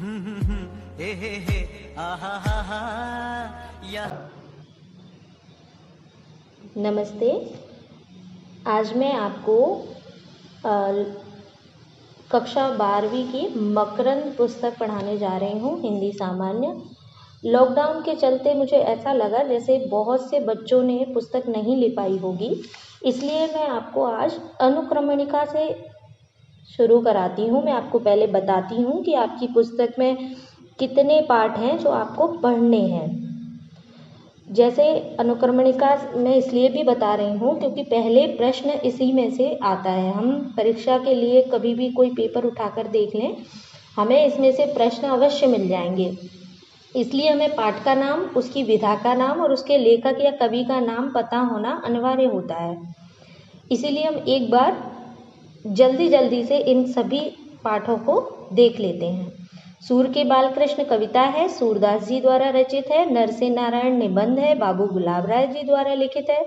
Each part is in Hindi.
हे हे हे आहा हा हा या। नमस्ते। आज मैं आपको कक्षा 12वीं की मकरंद पुस्तक पढ़ाने जा रही हूँ, हिंदी सामान्य। लॉकडाउन के चलते मुझे ऐसा लगा जैसे बहुत से बच्चों ने पुस्तक नहीं ले पाई होगी, इसलिए मैं आपको आज अनुक्रमणिका से शुरू कराती हूँ। मैं आपको पहले बताती हूँ कि आपकी पुस्तक में कितने पाठ हैं जो आपको पढ़ने हैं। जैसे अनुक्रमणिका मैं इसलिए भी बता रही हूँ क्योंकि पहले प्रश्न इसी में से आता है। हम परीक्षा के लिए कभी भी कोई पेपर उठाकर देख लें, हमें इसमें से प्रश्न अवश्य मिल जाएंगे। इसलिए हमें पाठ का नाम, उसकी विधा का नाम और उसके लेखक या कवि का नाम पता होना अनिवार्य होता है। इसीलिए हम एक बार जल्दी से इन सभी पाठों को देख लेते हैं। सूर के बालकृष्ण कविता है, सूरदास जी द्वारा रचित है। नरसिंह नारायण निबंध है, बाबू गुलाब राय जी द्वारा लिखित है।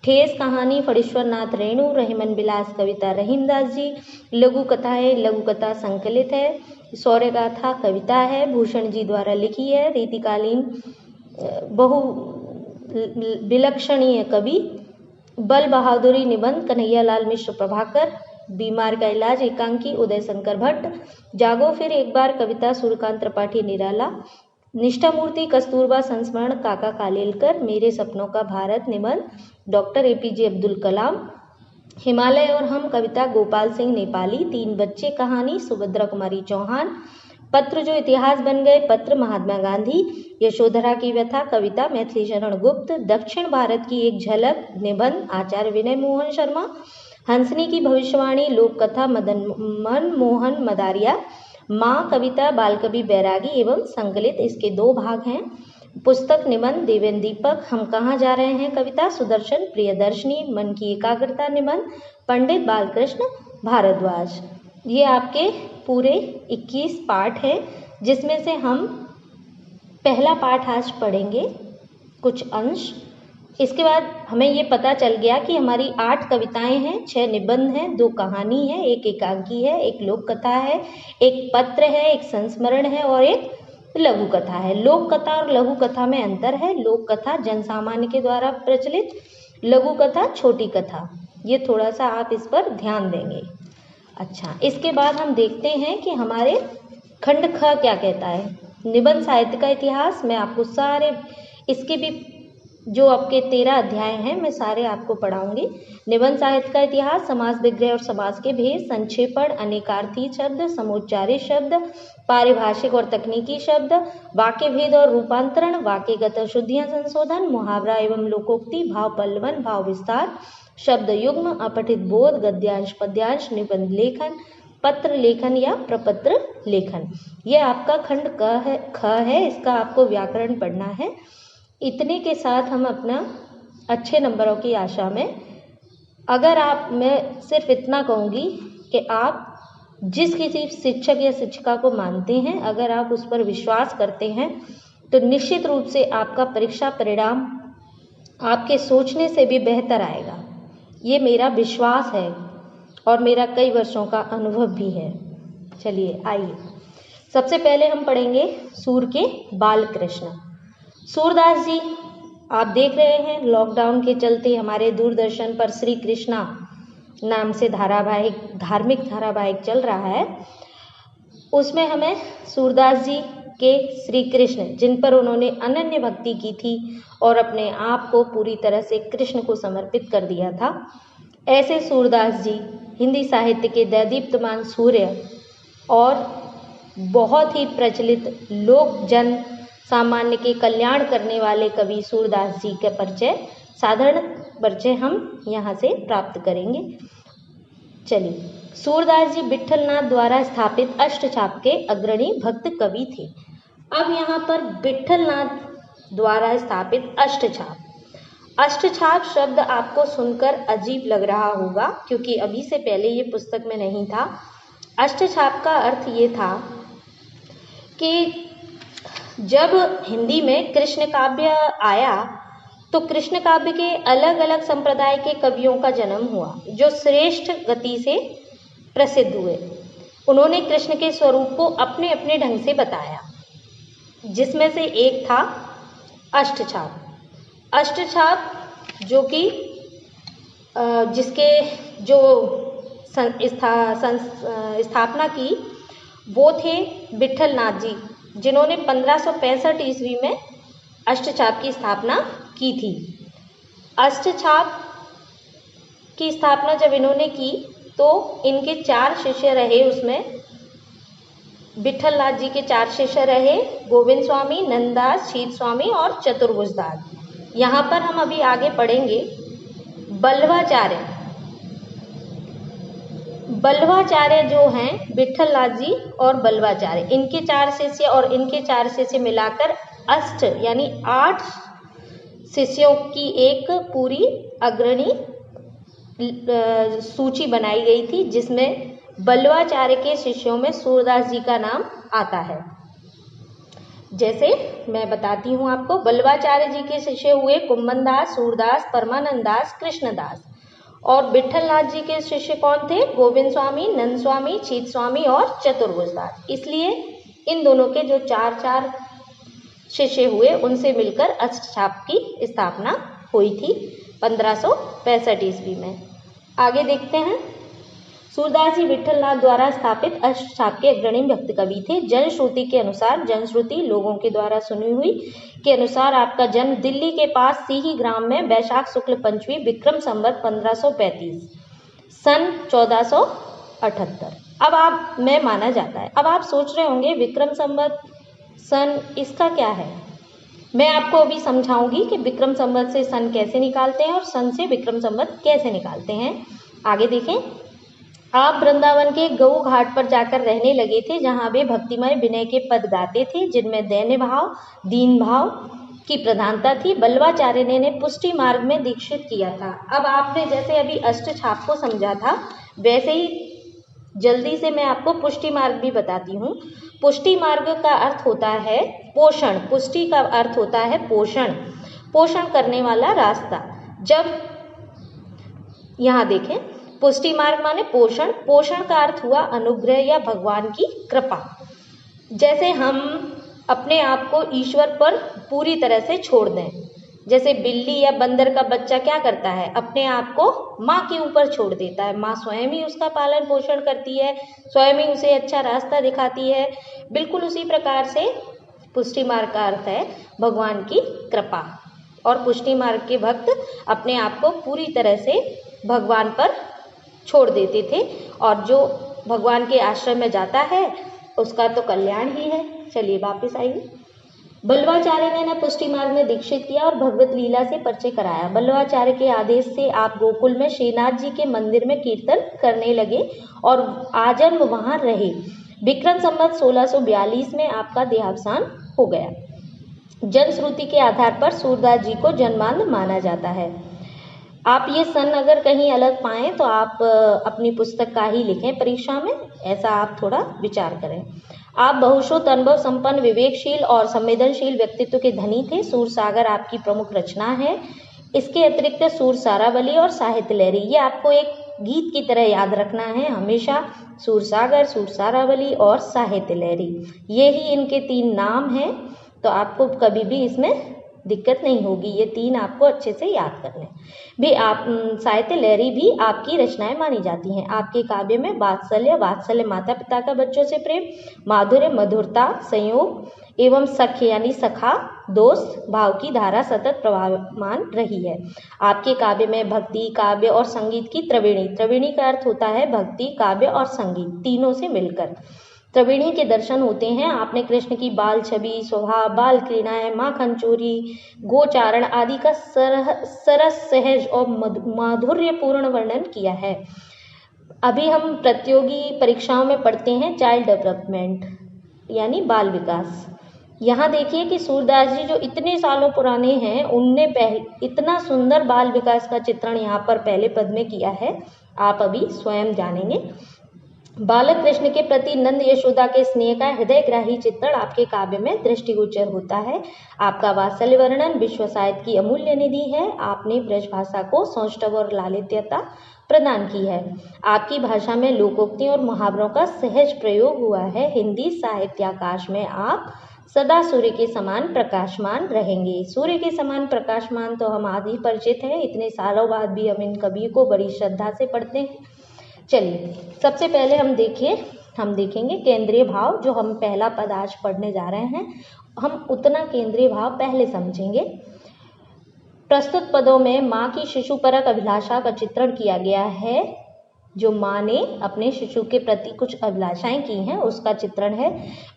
ठेस कहानी फणीश्वर नाथ रेणु, रहीमन बिलास कविता रहीमदास जी। लघु कथा है, लघु कथा संकलित है। शौर्य गाथा कविता है, भूषण जी द्वारा लिखी है। रीतिकालीन बहु विलक्षणीय कवि। बल बहादुरी निबंध कन्हैयालाल मिश्र प्रभाकर। बीमार का इलाज एकांकी उदय शंकर भट्ट। जागो फिर एक बार कविता सूर्यकांत त्रिपाठी निराला। निष्ठा मूर्ति कस्तूरबा संस्मरण काका कालेलकर। मेरे सपनों का भारत निबंध डॉक्टर एपीजे अब्दुल कलाम। हिमालय और हम कविता गोपाल सिंह नेपाली। तीन बच्चे कहानी सुभद्रा कुमारी चौहान। पत्र जो इतिहास बन गए पत्र महात्मा गांधी। यशोधरा की व्यथा कविता मैथिली शरण गुप्त। दक्षिण भारत की एक झलक निबंध आचार्य विनय मोहन शर्मा। हंसनी की भविष्यवाणी लोक कथा मन मोहन मदारिया। माँ कविता बाल कवि बैरागी एवं संकलित, इसके 2 भाग हैं। पुस्तक निबंध देवेंद्र दीपक। हम कहाँ जा रहे हैं कविता सुदर्शन प्रियदर्शनी। मन की एकाग्रता निबंध पंडित बालकृष्ण भारद्वाज। ये आपके पूरे 21 पाठ हैं, जिसमें से हम पहला पाठ आज पढ़ेंगे, कुछ अंश। इसके बाद हमें ये पता चल गया कि हमारी 8 कविताएं हैं, 6 निबंध हैं, 2 कहानी है, 1 एकांकी है, 1 लोक कथा है, 1 पत्र है, 1 संस्मरण है और 1 लघु कथा है। लोक कथा और लघु कथा में अंतर है। लोक कथा जनसामान्य के द्वारा प्रचलित, लघु कथा छोटी कथा। ये थोड़ा सा आप इस पर ध्यान देंगे। अच्छा, इसके बाद हम देखते हैं कि हमारे खंड ख क्या कहता है। निबंध साहित्य का इतिहास। मैं आपको सारे इसके भी जो आपके 13 अध्याय हैं, मैं सारे आपको पढ़ाऊंगी। निबंध साहित्य का इतिहास, समास विग्रह और समास के भेद, संक्षेपण, अनेकार्थी शब्द, समुच्चारित शब्द, पारिभाषिक और तकनीकी शब्द, वाक्य भेद और रूपांतरण, वाक्यगत अशुद्धियां संशोधन, मुहावरा एवं लोकोक्ति, भाव पल्लवन, भाव विस्तार, शब्द युग्म, अपठित बोध, गद्यांश पद्यांश, निबंध लेखन, पत्र लेखन या प्रपत्र लेखन। यह आपका खंड ख है। इसका आपको व्याकरण पढ़ना है। इतने के साथ हम अपना अच्छे नंबरों की आशा में, अगर आप, मैं सिर्फ इतना कहूँगी कि आप जिस किसी शिक्षक या शिक्षिका को मानते हैं, अगर आप उस पर विश्वास करते हैं तो निश्चित रूप से आपका परीक्षा परिणाम आपके सोचने से भी बेहतर आएगा। ये मेरा विश्वास है और मेरा कई वर्षों का अनुभव भी है। चलिए आइए, सबसे पहले हम पढ़ेंगे सूर के बालकृष्ण। सूरदास जी, आप देख रहे हैं लॉकडाउन के चलते हमारे दूरदर्शन पर श्री कृष्णा नाम से धारावाहिक, धार्मिक धारावाहिक चल रहा है। उसमें हमें सूरदास जी के श्री कृष्ण, जिन पर उन्होंने अनन्य भक्ति की थी और अपने आप को पूरी तरह से कृष्ण को समर्पित कर दिया था, ऐसे सूरदास जी हिंदी साहित्य के दैदीप्यमान सूर्य और बहुत ही प्रचलित लोक जन सामान्य के कल्याण करने वाले कवि सूरदास जी का परिचय, साधारण परिचय हम यहाँ से प्राप्त करेंगे। चलिए, सूरदास जी विट्ठलनाथ द्वारा स्थापित अष्टछाप के अग्रणी भक्त कवि थे। अब यहाँ पर विट्ठलनाथ द्वारा स्थापित अष्टछाप, अष्टछाप शब्द आपको सुनकर अजीब लग रहा होगा क्योंकि अभी से पहले ये पुस्तक में नहीं था। अष्टछाप का अर्थ ये था कि जब हिंदी में कृष्ण काव्य आया तो कृष्ण काव्य के अलग अलग संप्रदाय के कवियों का जन्म हुआ जो श्रेष्ठ गति से प्रसिद्ध हुए। उन्होंने कृष्ण के स्वरूप को अपने अपने ढंग से बताया, जिसमें से एक था अष्टछाप। अष्टछाप जो कि जिसके जो स्थापना की वो थे विठल नाथ जी, जिन्होंने 1565 ईस्वी में अष्टछाप की स्थापना की थी। अष्टछाप की स्थापना जब इन्होंने की तो इनके 4 शिष्य रहे, उसमें विठल नाथ जी के 4 शिष्य रहे, गोविंद स्वामी, नंददास, शीत स्वामी और चतुर्भुजदास। यहाँ पर हम अभी आगे पढ़ेंगे बल्लवाचार्य। बल्लवाचार्य जो हैं विठल नाथ जी और बल्लवाचार्य, इनके 4 शिष्य और इनके 4 शिष्य मिलाकर अष्ट यानी 8 शिष्यों की एक पूरी अग्रणी सूची बनाई गई थी, जिसमें बल्लवाचार्य के शिष्यों में सूरदास जी का नाम आता है। जैसे मैं बताती हूँ आपको, बल्लवाचार्य जी के शिष्य हुए कुम्भनदास, सूरदास, परमानंद दास, कृष्णदास। और विठल नाथ जी के शिष्य कौन थे? गोविंद स्वामी, नंद स्वामी, शीत स्वामी और चतुर्भुजदास। इसलिए इन दोनों के जो 4 शिष्य हुए उनसे मिलकर अष्टछाप की स्थापना हुई थी 1565 ईस्वी में। आगे देखते हैं। सूरदास जी विठल नाथ द्वारा स्थापित अष्टछाप के अग्रणी भक्त कवि थे। जनश्रुति के अनुसार, जनश्रुति लोगों के द्वारा सुनी हुई के अनुसार आपका जन्म दिल्ली के पास सीही ग्राम में वैशाख शुक्ल पंचमी विक्रम संवत 1535 सन 1478 अब आप में माना जाता है। अब आप सोच रहे होंगे विक्रम संवत सन इसका क्या है? मैं आपको अभी समझाऊंगी कि विक्रम संवत से सन कैसे निकालते हैं और सन से विक्रम संवत कैसे निकालते हैं। आगे देखें। आप वृंदावन के गऊ घाट पर जाकर रहने लगे थे, जहां वे भक्तिमय विनय के पद गाते थे, जिनमें दैन्य भाव, दीन भाव की प्रधानता थी। बल्लवाचार्य ने पुष्टि मार्ग में दीक्षित किया था। अब आपने जैसे अभी अष्टछाप को समझा था, वैसे ही जल्दी से मैं आपको पुष्टि मार्ग भी बताती हूँ। पुष्टि मार्ग का अर्थ होता है पोषण। पुष्टि का अर्थ होता है पोषण, पोषण करने वाला रास्ता। जब यहाँ देखें, पुष्टि मार्ग माने पोषण। पोषण का अर्थ हुआ अनुग्रह या भगवान की कृपा। जैसे हम अपने आप को ईश्वर पर पूरी तरह से छोड़ दें। जैसे बिल्ली या बंदर का बच्चा क्या करता है? अपने आप को माँ के ऊपर छोड़ देता है। माँ स्वयं ही उसका पालन पोषण करती है, स्वयं ही उसे अच्छा रास्ता दिखाती है। बिल्कुल उसी प्रकार से पुष्टि मार्ग का अर्थ है भगवान की कृपा। और पुष्टि मार्ग के भक्त अपने आप को पूरी तरह से भगवान पर छोड़ देते थे, और जो भगवान के आश्रम में जाता है उसका तो कल्याण ही है। चलिए वापस आइए। बल्लवाचार्य ने पुष्टि मार्ग में दीक्षित किया और भगवत लीला से परिचय कराया। बल्लवाचार्य के आदेश से आप गोकुल में श्रीनाथ जी के मंदिर में कीर्तन करने लगे और आजन्म वहां रहे। विक्रम संवत 1642 में आपका देहावसान हो गया। जनश्रुति के आधार पर सूरदास जी को जन्मांध माना जाता है। आप ये सन अगर कहीं अलग पाएं तो आप अपनी पुस्तक का ही लिखें परीक्षा में, ऐसा आप थोड़ा विचार करें। आप बहुश्रुत अनुभव संपन्न, विवेकशील और संवेदनशील व्यक्तित्व के धनी थे। सूरसागर आपकी प्रमुख रचना है। इसके अतिरिक्त सूरसारावली और साहित्य लहरी, ये आपको एक गीत की तरह याद रखना है हमेशा। सूरसागर, सूरसारावली और साहित्य लहरी, ये ही इनके 3 नाम हैं। तो आपको कभी भी इसमें दिक्कत नहीं होगी, ये 3 आपको अच्छे से याद करने भी। आप साहित्य लहरी भी आपकी रचनाएं मानी जाती हैं। आपके काव्य में वात्सल्य माता पिता का बच्चों से प्रेम, माधुर्य मधुरता, संयोग एवं सख्य यानी सखा दोस्त भाव की धारा सतत प्रवाहमान रही है। आपके काव्य में भक्ति, काव्य और संगीत की त्रिवेणी का अर्थ होता है भक्ति, काव्य और संगीत तीनों से मिलकर त्रिवेणी के दर्शन होते हैं। आपने कृष्ण की बाल छवि, स्वभाव, बाल क्रीड़ाएं, माखन चोरी, गोचारण आदि का सरस, सहज और माधुर्यपूर्ण वर्णन किया है। अभी हम प्रतियोगी परीक्षाओं में पढ़ते हैं चाइल्ड डेवलपमेंट यानी बाल विकास। यहाँ देखिए कि सूरदास जी जो इतने सालों पुराने हैं, उनने इतना सुंदर बाल विकास का चित्रण यहाँ पर पहले पद में किया है। आप अभी स्वयं जानेंगे। बालक कृष्ण के प्रति नंद यशोदा के स्नेह का हृदयग्राही चित्रण आपके काव्य में दृष्टिगोचर होता है। आपका वात्सल्य वर्णन विश्व साहित्य की अमूल्य निधि है। आपने ब्रज भाषा को सौष्ठव और लालित्यता प्रदान की है। आपकी भाषा में लोकोक्ति और मुहावरों का सहज प्रयोग हुआ है। हिंदी साहित्याकाश में आप सदा सूर्य के समान प्रकाशमान रहेंगे। सूर्य के समान प्रकाशमान तो हम आज ही परिचित हैं, इतने सालों बाद भी हम इन कवि को बड़ी श्रद्धा से पढ़ते हैं। चलिए सबसे पहले हम देखेंगे केंद्रीय भाव। जो हम पहला पद आज पढ़ने जा रहे हैं, हम उतना केंद्रीय भाव पहले समझेंगे। प्रस्तुत पदों में माँ की शिशुपरक अभिलाषा का चित्रण किया गया है। जो माँ ने अपने शिशु के प्रति कुछ अभिलाषाएं की हैं उसका चित्रण है।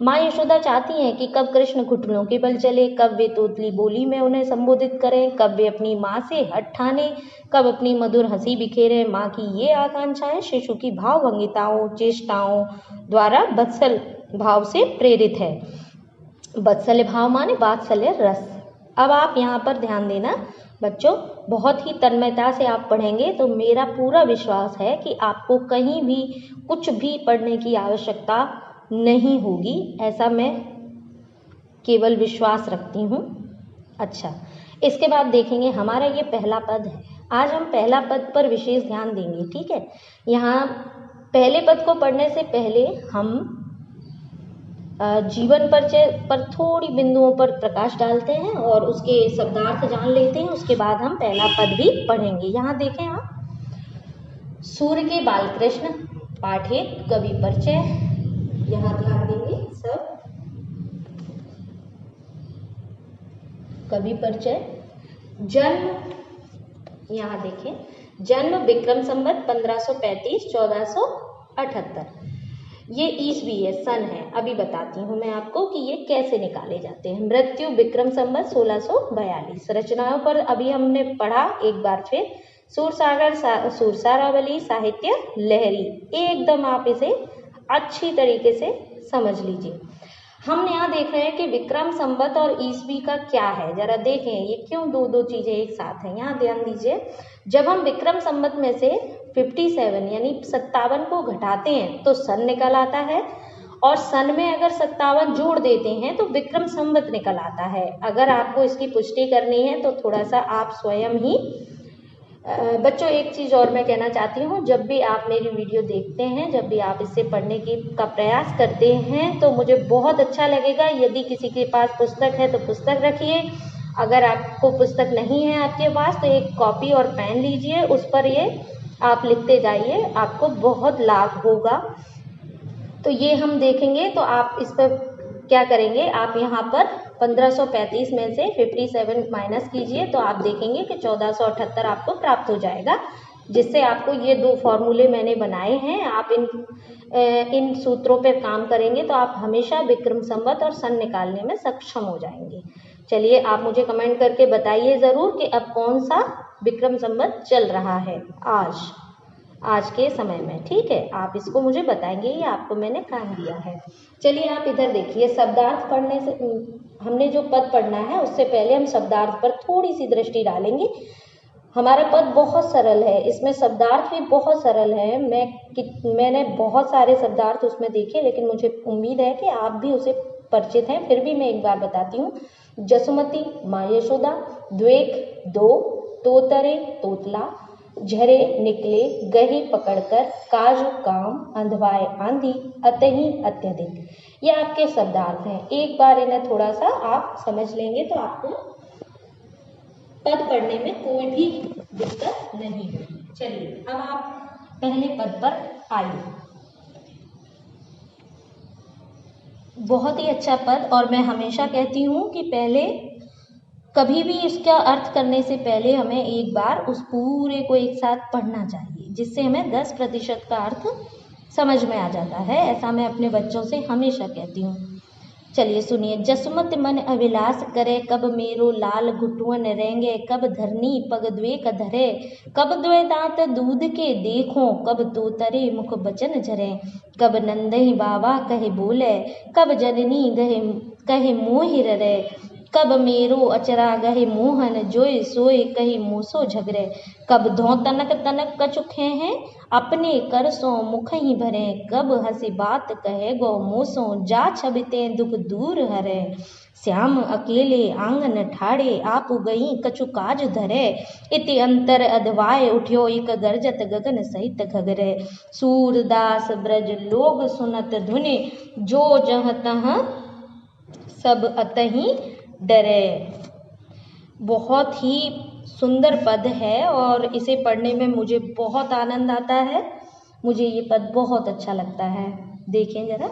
माँ यशोदा चाहती हैं कि कब कृष्ण घुटनों के बल चले, कब वे तोतली बोली में उन्हें संबोधित करें, कब वे अपनी माँ से हठ ठाने, कब अपनी मधुर हंसी बिखेरें। माँ की ये आकांक्षाएं शिशु की भावभंगिताओं चेष्टाओं द्वारा वत्सल भाव से प्रेरित है। वत्सल भाव माने वात्सल्य रस। अब आप यहाँ पर ध्यान देना बच्चों, बहुत ही तन्मयता से आप पढ़ेंगे तो मेरा पूरा विश्वास है कि आपको कहीं भी कुछ भी पढ़ने की आवश्यकता नहीं होगी, ऐसा मैं केवल विश्वास रखती हूँ। अच्छा, इसके बाद देखेंगे हमारा ये पहला पद है। आज हम पहला पद पर विशेष ध्यान देंगे, ठीक है। यहाँ पहले पद को पढ़ने से पहले हम जीवन परिचय पर थोड़ी बिंदुओं पर प्रकाश डालते हैं और उसके शब्दार्थ जान लेते हैं। उसके बाद हम पहला पद भी पढ़ेंगे। यहाँ देखें आप, सूर्य के बालकृष्ण, पाठ 1 कवि परिचय। यहाँ ध्यान देंगे सब। कवि परिचय। जन्म, यहाँ देखें, जन्म विक्रम संवत 1535 1478। ये ईस्वी है, सन है। अभी बताती हूँ मैं आपको कि ये कैसे निकाले जाते हैं। मृत्यु विक्रम संवत 1642। रचनाओं पर अभी हमने पढ़ा एक बार फिर। सुरसारावली साहित्य लहरी, एकदम आप इसे अच्छी तरीके से समझ लीजिए। हम यहाँ देख रहे हैं कि विक्रम संवत और ईस्वी का क्या है, जरा देखें ये क्यों दो चीजें एक साथ हैं। यहाँ ध्यान दीजिए, जब हम विक्रम संवत में से 57 यानी 57 को घटाते हैं तो सन निकल आता है, और सन में अगर 57 जोड़ देते हैं तो विक्रम संवत निकल आता है। अगर आपको इसकी पुष्टि करनी है तो थोड़ा सा आप स्वयं ही बच्चों एक चीज़ और मैं कहना चाहती हूँ, जब भी आप मेरी वीडियो देखते हैं, जब भी आप इससे पढ़ने का प्रयास करते हैं तो मुझे बहुत अच्छा लगेगा। यदि किसी के पास पुस्तक है तो पुस्तक रखिए, अगर आपको पुस्तक नहीं है आपके पास तो एक कॉपी और पेन लीजिए, उस पर ये आप लिखते जाइए, आपको बहुत लाभ होगा। तो ये हम देखेंगे तो आप इस पर क्या करेंगे, आप यहाँ पर 1535 में से 57 माइनस कीजिए तो आप देखेंगे कि 1478 आपको प्राप्त हो जाएगा, जिससे आपको ये 2 फॉर्मूले मैंने बनाए हैं। आप इन सूत्रों पर काम करेंगे तो आप हमेशा विक्रम संवत और सन निकालने में सक्षम हो जाएंगे। चलिए आप मुझे कमेंट करके बताइए ज़रूर कि अब कौन सा विक्रम संवत चल रहा है आज के समय में, ठीक है। आप इसको मुझे बताएंगे, ये आपको मैंने काम दिया है। चलिए आप इधर देखिए, शब्दार्थ पढ़ने से हमने जो पद पढ़ना है उससे पहले हम शब्दार्थ पर थोड़ी सी दृष्टि डालेंगे। हमारा पद बहुत सरल है, इसमें शब्दार्थ भी बहुत सरल है। मैंने बहुत सारे शब्दार्थ उसमें देखे, लेकिन मुझे उम्मीद है कि आप भी उसे परिचित हैं, फिर भी मैं एक बार बताती हूँ। जसुमती माँ यशोदा, द्वेक 2, तोतरे तोतला, झरे निकले, गहे पकड़कर, काज काम, अंधवाए आंधी, अतही अत्यधिक। ये आपके शब्दार्थ हैं। एक बार इन्हें थोड़ा सा आप समझ लेंगे तो आपको पद पढ़ने में कोई भी दिक्कत नहीं होगी। चलिए अब आप पहले पद पर आइए। बहुत ही अच्छा पद, और मैं हमेशा कहती हूँ कि पहले कभी भी इसका अर्थ करने से पहले हमें एक बार उस पूरे को एक साथ पढ़ना चाहिए, जिससे हमें 10% का अर्थ समझ में आ जाता है। ऐसा मैं अपने बच्चों से हमेशा कहती हूँ। चलिए सुनिए। जसुमत मन अभिलाष करे, कब मेरो लाल घुटुअन रेंगे, कब धरनी पग द्वेक धरे, कब द्वे दांत दूध के देखो, कब तोतरे मुख बचन झरे, कब नंदही बाबा कहे बोले, कब जननी कहे मोहि रे, कब मेरो अचरा गहे मोहन जोय सोए कही मूसो झगरे। कब धो तनक तनक कचुखे हैं अपने कर सो मुख ही भरे। कब हंसी बात कहे गो मूसो जा छबिते दुख दूर हरे। श्याम अकेले आंगन ठाड़े आप गई कछु काज धरे। इति अंतर अधवाए उठ्यो एक गरजत गगन सहित घगरे। सूरदास ब्रज लोग सुनत धुनि जो जह तह सब अतहि डरे। बहुत ही सुंदर पद है और इसे पढ़ने में मुझे बहुत आनंद आता है। मुझे ये पद बहुत अच्छा लगता है। देखें जरा,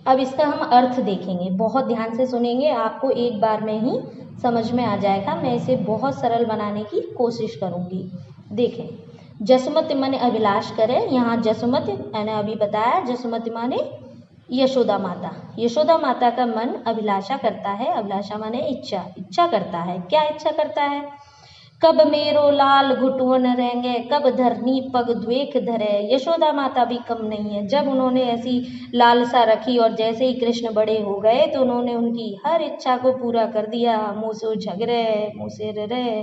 अब इसका हम अर्थ देखेंगे। बहुत ध्यान से सुनेंगे, आपको एक बार में ही समझ में आ जाएगा। मैं इसे बहुत सरल बनाने की कोशिश करूंगी। देखें, जसुमति माने अभिलाष करे। यहाँ जसुमति मैंने अभी बताया, जसुमति माने यशोदा माता। यशोदा माता का मन अभिलाषा करता है। अभिलाषा माने इच्छा, इच्छा करता है। क्या इच्छा करता है? कब मेरो लाल घुटुअन रहेंगे कब धरनी पग द्वेख धरे। यशोदा माता भी कम नहीं है। जब उन्होंने ऐसी लालसा रखी और जैसे ही कृष्ण बड़े हो गए तो उन्होंने उनकी हर इच्छा को पूरा कर दिया। मुँह से झगरे, मुँह से रहे,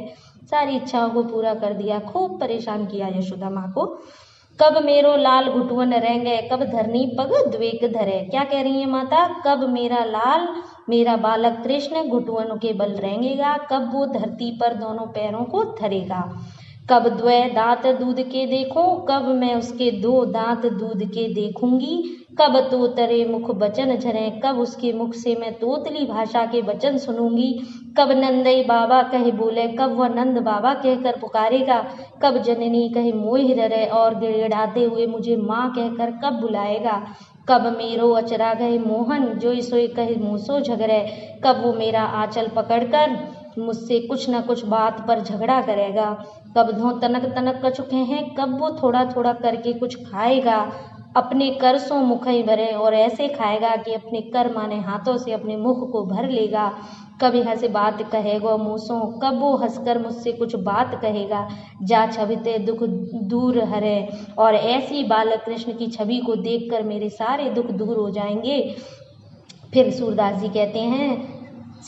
सारी इच्छाओं को पूरा कर दिया। खूब परेशान किया यशोदा माँ को। कब मेरो लाल घुटुअन रहेंगे कब धरनी पग द्वेख धरे। क्या कह रही है माता? कब मेरा लाल, मेरा बालक कृष्ण घुटुअन के बल रहेंगेगा, कब वो धरती पर दोनों पैरों को धरेगा। कब द्वै दांत दूध के देखूं, कब मैं उसके दो दांत दूध के देखूंगी। कब तोतरे मुख बचन झरे, कब उसके मुख से मैं तोतली भाषा के वचन सुनूंगी। कब नंदई बाबा कहे बोले, कब वह नंद बाबा कहकर पुकारेगा। कब जननी कहे मोहि ररे और गिड़गिड़ाते हुए मुझे माँ कहकर कब बुलाएगा। कब मेरो अचरा गए मोहन जोई सोई कहे मूसो झगरे। कब वो मेरा आंचल पकड़कर मुझसे कुछ न कुछ बात पर झगड़ा करेगा। कब धो तनक तनक कचुके हैं, कब वो थोड़ा थोड़ा करके कुछ खाएगा। अपने कर सो मुख ही भरे, और ऐसे खाएगा कि अपने कर माने हाथों से अपने मुख को भर लेगा। कभी हंसे बात कहेगा मूसों, कब वो हंसकर मुझसे कुछ बात कहेगा। जा छबिते दुख दूर हरे, और ऐसी बालक कृष्ण की छवि को देखकर मेरे सारे दुख दूर हो जाएंगे। फिर सूरदास जी कहते हैं,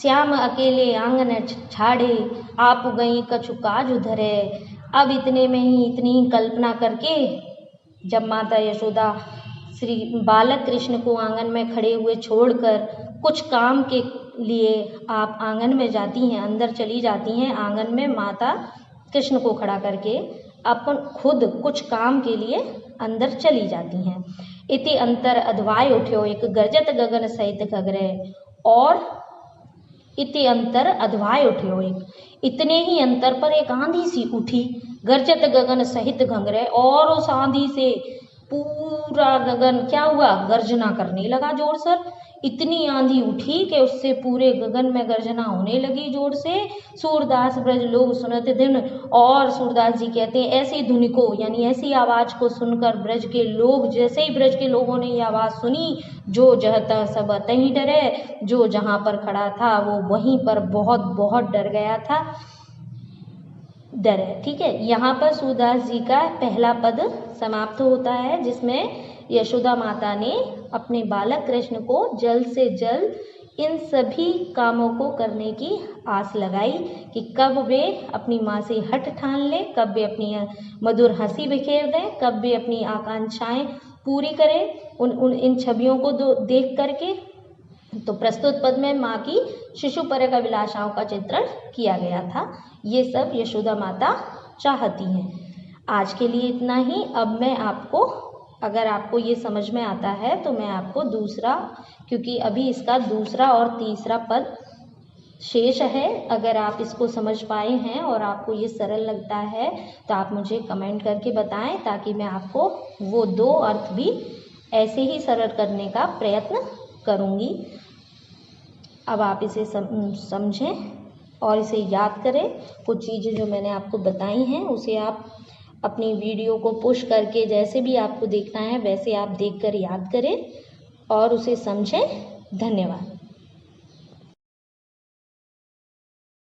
श्याम अकेले आंगन छाड़े आप गई कछु काज धरे। अब इतने में ही, इतनी ही कल्पना करके जब माता यशोदा श्री बालक कृष्ण को आंगन में खड़े हुए छोड़कर कुछ काम के लिए आप आंगन में जाती हैं, अंदर चली जाती हैं। आंगन में माता कृष्ण को खड़ा करके अपन खुद कुछ काम के लिए अंदर चली जाती हैं। इति अंतर अधवाय उठ्यो एक गरजत गगन सहित घगरे। और इति अंतर अधवाय उठ्यो एक, इतने ही अंतर पर एक आंधी सी उठी, गरजत गगन सहित घंगरे। और उस आंधी से पूरा गगन क्या हुआ? गर्जना करने लगा जोर से। इतनी आंधी उठी कि उससे पूरे गगन में गर्जना होने लगी जोर से। सूरदास ब्रज लोग सुनते दिन, और सूरदास जी कहते हैं ऐसी धुन को, यानी ऐसी आवाज को सुनकर ब्रज के लोग, जैसे ही ब्रज के लोगों ने ये आवाज सुनी, जो जहता सब तहीं डरे। जो जहां पर खड़ा था वो वहीं पर बहुत बहुत डर गया था, डरे। ठीक है, यहाँ पर सूरदास जी का पहला पद समाप्त होता है, जिसमें यशोदा माता ने अपने बालक कृष्ण को जल्द से जल्द इन सभी कामों को करने की आस लगाई कि कब वे अपनी माँ से हट ठान लें, कब वे अपनी मधुर हंसी बिखेर दें, कब वे अपनी आकांक्षाएं पूरी करें इन छवियों को देख करके। तो प्रस्तुत पद में माँ की शिशुपरक अभिलाषाओं का चित्रण किया गया था। ये सब यशोदा माता चाहती हैं। आज के लिए इतना ही। अब मैं आपको, अगर आपको ये समझ में आता है तो मैं आपको दूसरा, क्योंकि अभी इसका दूसरा और तीसरा पद शेष है, अगर आप इसको समझ पाए हैं और आपको ये सरल लगता है तो आप मुझे कमेंट करके बताएं, ताकि मैं आपको वो दो अर्थ भी ऐसे ही सरल करने का प्रयत्न करूँगी। अब आप इसे समझें और इसे याद करें। कुछ चीज़ें जो मैंने आपको बताई हैं उसे आप अपनी वीडियो को पुश करके, जैसे भी आपको देखना है वैसे आप देखकर याद करें और उसे समझें। धन्यवाद।